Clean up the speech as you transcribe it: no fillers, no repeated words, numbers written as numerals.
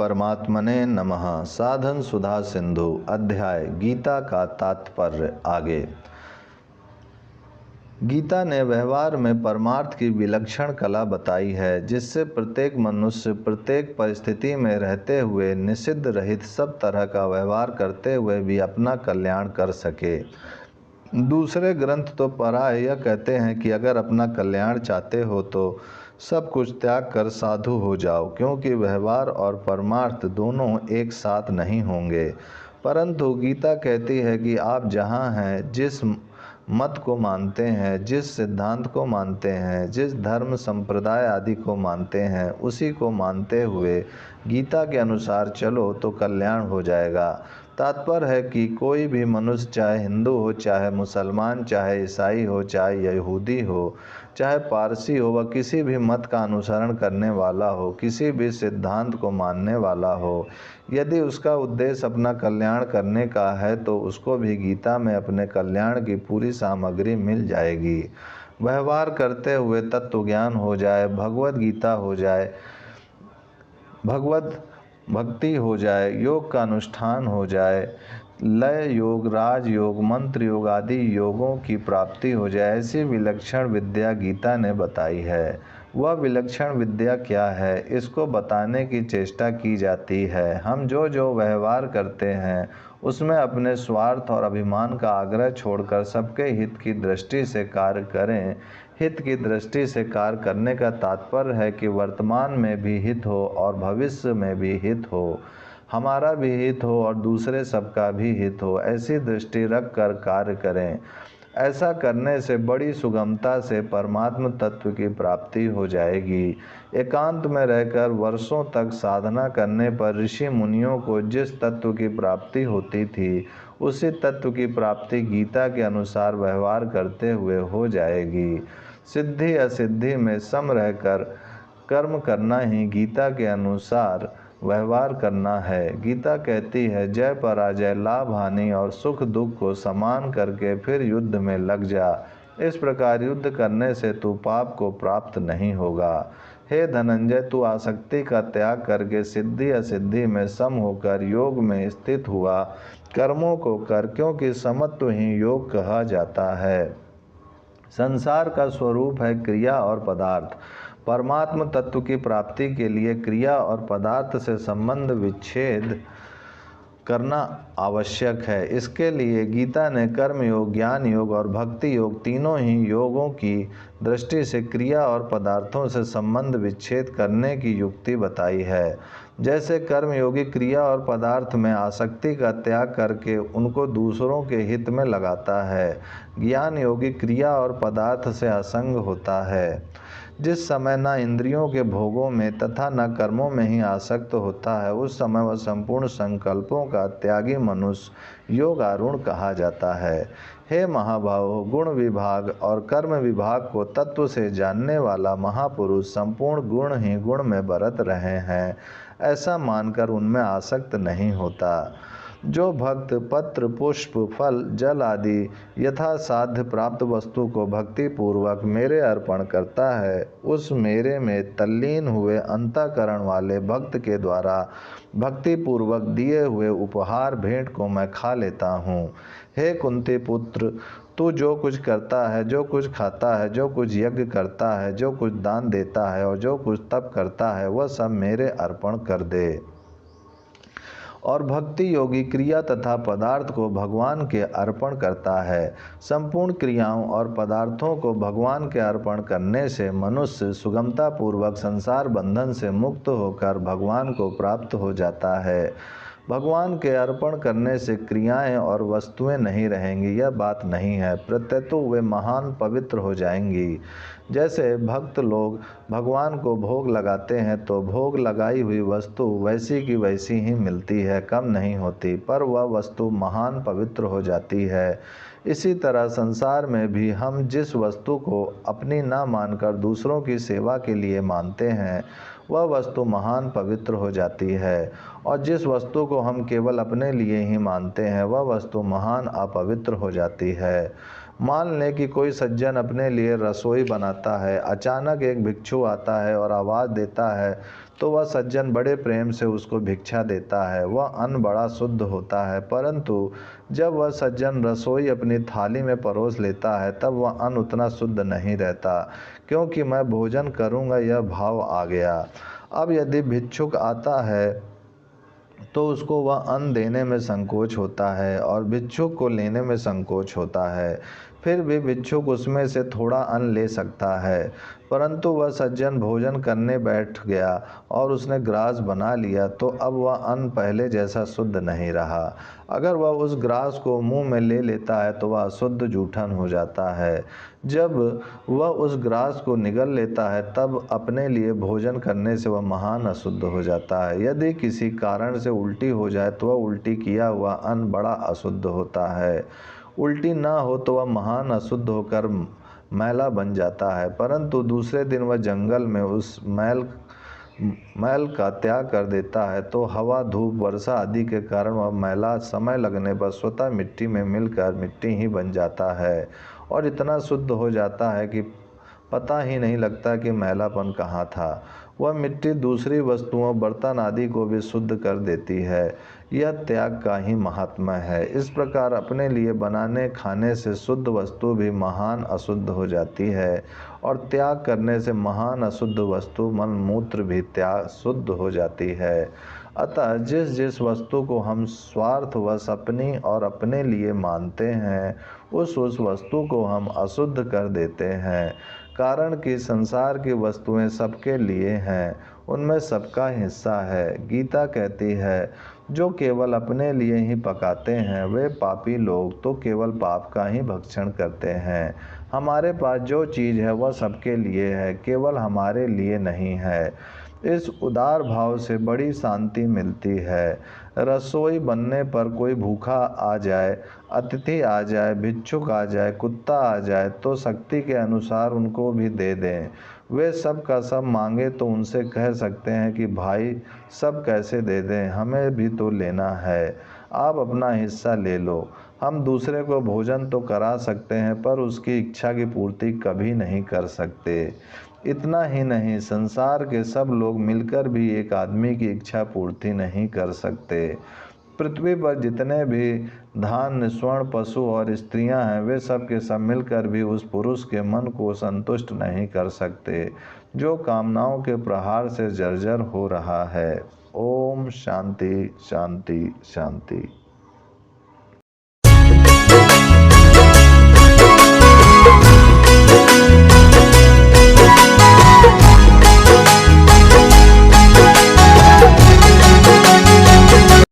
परमात्मने नमः। साधन सुधा सिंधु अध्याय गीता का तात्पर्य आगे। गीता ने व्यवहार में परमार्थ की विलक्षण कला बताई है, जिससे प्रत्येक मनुष्य प्रत्येक परिस्थिति में रहते हुए निषिद्ध रहित सब तरह का व्यवहार करते हुए भी अपना कल्याण कर सके। दूसरे ग्रंथ तो प्राय यह कहते हैं कि अगर अपना कल्याण चाहते हो तो सब कुछ त्याग कर साधु हो जाओ, क्योंकि व्यवहार और परमार्थ दोनों एक साथ नहीं होंगे। परंतु गीता कहती है कि आप जहाँ हैं, जिस मत को मानते हैं, जिस सिद्धांत को मानते हैं, जिस धर्म संप्रदाय आदि को मानते हैं, उसी को मानते हुए गीता के अनुसार चलो तो कल्याण हो जाएगा। तात्पर्य है कि कोई भी मनुष्य, चाहे हिंदू हो, चाहे मुसलमान, चाहे ईसाई हो, चाहे यहूदी हो, चाहे पारसी हो, वह किसी भी मत का अनुसरण करने वाला हो, किसी भी सिद्धांत को मानने वाला हो, यदि उसका उद्देश्य अपना कल्याण करने का है तो उसको भी गीता में अपने कल्याण की पूरी सामग्री मिल जाएगी। व्यवहार करते हुए तत्व ज्ञान हो जाए, भगवद गीता हो जाए, भगवत भक्ति हो जाए, योग का अनुष्ठान हो जाए, लय योग, राज योग, मंत्र योग आदि योगों की प्राप्ति हो जाए, ऐसी विलक्षण विद्या गीता ने बताई है। वह विलक्षण विद्या क्या है, इसको बताने की चेष्टा की जाती है। हम जो व्यवहार करते हैं उसमें अपने स्वार्थ और अभिमान का आग्रह छोड़कर सबके हित की दृष्टि से कार्य करें। हित की दृष्टि से कार्य करने का तात्पर्य है कि वर्तमान में भी हित हो और भविष्य में भी हित हो, हमारा भी हित हो और दूसरे सबका भी हित हो, ऐसी दृष्टि रख कर कार्य करें। ऐसा करने से बड़ी सुगमता से परमात्म तत्व की प्राप्ति हो जाएगी। एकांत में रहकर वर्षों तक साधना करने पर ऋषि मुनियों को जिस तत्व की प्राप्ति होती थी, उसी तत्व की प्राप्ति गीता के अनुसार व्यवहार करते हुए हो जाएगी। सिद्धि असिद्धि में सम रहकर कर्म करना ही गीता के अनुसार व्यवहार करना है। गीता कहती है, जय पराजय, लाभ हानि और सुख दुख को समान करके फिर युद्ध में लग जा। इस प्रकार युद्ध करने से तू पाप को प्राप्त नहीं होगा। हे धनंजय, तू आसक्ति का त्याग करके सिद्धि असिद्धि में सम होकर योग में स्थित हुआ कर्मों को कर, क्योंकि समत्व ही योग कहा जाता है। संसार का स्वरूप है क्रिया और पदार्थ। परमात्म तत्व की प्राप्ति के लिए क्रिया और पदार्थ से संबंध विच्छेद करना आवश्यक है। इसके लिए गीता ने कर्म योग, ज्ञान योग और भक्ति योग तीनों ही योगों की दृष्टि से क्रिया और पदार्थों से संबंध विच्छेद करने की युक्ति बताई है। जैसे कर्म योगी क्रिया और पदार्थ में आसक्ति का त्याग करके उनको दूसरों के हित में लगाता है, ज्ञान योगी क्रिया और पदार्थ से असंग होता है। जिस समय न इंद्रियों के भोगों में तथा न कर्मों में ही आसक्त होता है, उस समय वह संपूर्ण संकल्पों का त्यागी मनुष्य योगारूढ़ कहा जाता है। हे महाभावों, गुण विभाग और कर्म विभाग को तत्व से जानने वाला महापुरुष संपूर्ण गुण ही गुण में बरत रहे हैं, ऐसा मानकर उनमें आसक्त नहीं होता। जो भक्त पत्र, पुष्प, फल, जल आदि यथा साध्य प्राप्त वस्तु को भक्ति पूर्वक मेरे अर्पण करता है, उस मेरे में तल्लीन हुए अंतःकरण वाले भक्त के द्वारा भक्ति पूर्वक दिए हुए उपहार भेंट को मैं खा लेता हूँ। हे कुंती पुत्र, तू जो कुछ करता है, जो कुछ खाता है, जो कुछ यज्ञ करता है, जो कुछ दान देता है और जो कुछ तप करता है, वह सब मेरे अर्पण कर दे। और भक्ति योगी क्रिया तथा पदार्थ को भगवान के अर्पण करता है। संपूर्ण क्रियाओं और पदार्थों को भगवान के अर्पण करने से मनुष्य सुगमता पूर्वक संसार बंधन से मुक्त होकर भगवान को प्राप्त हो जाता है। भगवान के अर्पण करने से क्रियाएं और वस्तुएं नहीं रहेंगी, यह बात नहीं है, प्रत्यतु वे महान पवित्र हो जाएंगी। जैसे भक्त लोग भगवान को भोग लगाते हैं तो भोग लगाई हुई वस्तु वैसी की वैसी ही मिलती है, कम नहीं होती, पर वह वस्तु महान पवित्र हो जाती है। इसी तरह संसार में भी हम जिस वस्तु को अपनी ना मानकर दूसरों की सेवा के लिए मानते हैं, वह वस्तु महान पवित्र हो जाती है, और जिस वस्तु को हम केवल अपने लिए ही मानते हैं, वह वस्तु महान अपवित्र हो जाती है। मान लें कि कोई सज्जन अपने लिए रसोई बनाता है। अचानक एक भिक्षु आता है और आवाज़ देता है तो वह सज्जन बड़े प्रेम से उसको भिक्षा देता है। वह अन्न बड़ा शुद्ध होता है, परंतु जब वह सज्जन रसोई अपनी थाली में परोस लेता है तब वह अन्न उतना शुद्ध नहीं रहता, क्योंकि मैं भोजन करूँगा यह भाव आ गया। अब यदि भिक्षुक आता है तो उसको वह अन्न देने में संकोच होता है और भिक्षुक को लेने में संकोच होता है। फिर भी भिक्षुक उसमें से थोड़ा अन्न ले सकता है, परंतु वह सज्जन भोजन करने बैठ गया और उसने ग्रास बना लिया तो अब वह अन्न पहले जैसा शुद्ध नहीं रहा। अगर वह उस ग्रास को मुंह में ले लेता है तो वह अशुद्ध जूठन हो जाता है। जब वह उस ग्रास को निगल लेता है तब अपने लिए भोजन करने से वह महान अशुद्ध हो जाता है। यदि किसी कारण से उल्टी हो जाए तो वह उल्टी किया हुआ अन्न बड़ा अशुद्ध होता है। उल्टी ना हो तो वह महान अशुद्ध होकर मैला बन जाता है, परंतु दूसरे दिन वह जंगल में उस मैल का त्याग कर देता है तो हवा, धूप, वर्षा आदि के कारण वह मैला समय लगने पर स्वतः मिट्टी में मिलकर मिट्टी ही बन जाता है और इतना शुद्ध हो जाता है कि पता ही नहीं लगता कि मैलापन कहाँ था। वह मिट्टी दूसरी वस्तुओं, बर्तन आदि को भी शुद्ध कर देती है। यह त्याग का ही महात्म्य है। इस प्रकार अपने लिए बनाने खाने से शुद्ध वस्तु भी महान अशुद्ध हो जाती है और त्याग करने से महान अशुद्ध वस्तु मन मूत्र भी त्याग शुद्ध हो जाती है। अतः जिस जिस वस्तु को हम स्वार्थवश अपनी और अपने लिए मानते हैं उस वस्तु को हम अशुद्ध कर देते हैं। कारण कि संसार की वस्तुएं सबके लिए हैं, उनमें सबका हिस्सा है। गीता कहती है, जो केवल अपने लिए ही पकाते हैं वे पापी लोग तो केवल पाप का ही भक्षण करते हैं। हमारे पास जो चीज़ है वह सबके लिए है, केवल हमारे लिए नहीं है। इस उदार भाव से बड़ी शांति मिलती है। रसोई बनने पर कोई भूखा आ जाए, अतिथि आ जाए, भिक्षुक आ जाए, कुत्ता आ जाए तो शक्ति के अनुसार उनको भी दे दें। वे सब का सब मांगे तो उनसे कह सकते हैं कि भाई सब कैसे दे दें, हमें भी तो लेना है, आप अपना हिस्सा ले लो। हम दूसरे को भोजन तो करा सकते हैं पर उसकी इच्छा की पूर्ति कभी नहीं कर सकते। इतना ही नहीं, संसार के सब लोग मिलकर भी एक आदमी की इच्छा पूर्ति नहीं कर सकते। पृथ्वी पर जितने भी धान्य, स्वर्ण, पशु और स्त्रियां हैं वे सब के सब मिलकर भी उस पुरुष के मन को संतुष्ट नहीं कर सकते जो कामनाओं के प्रहार से जर्जर हो रहा है। ओम शांति शांति शांति।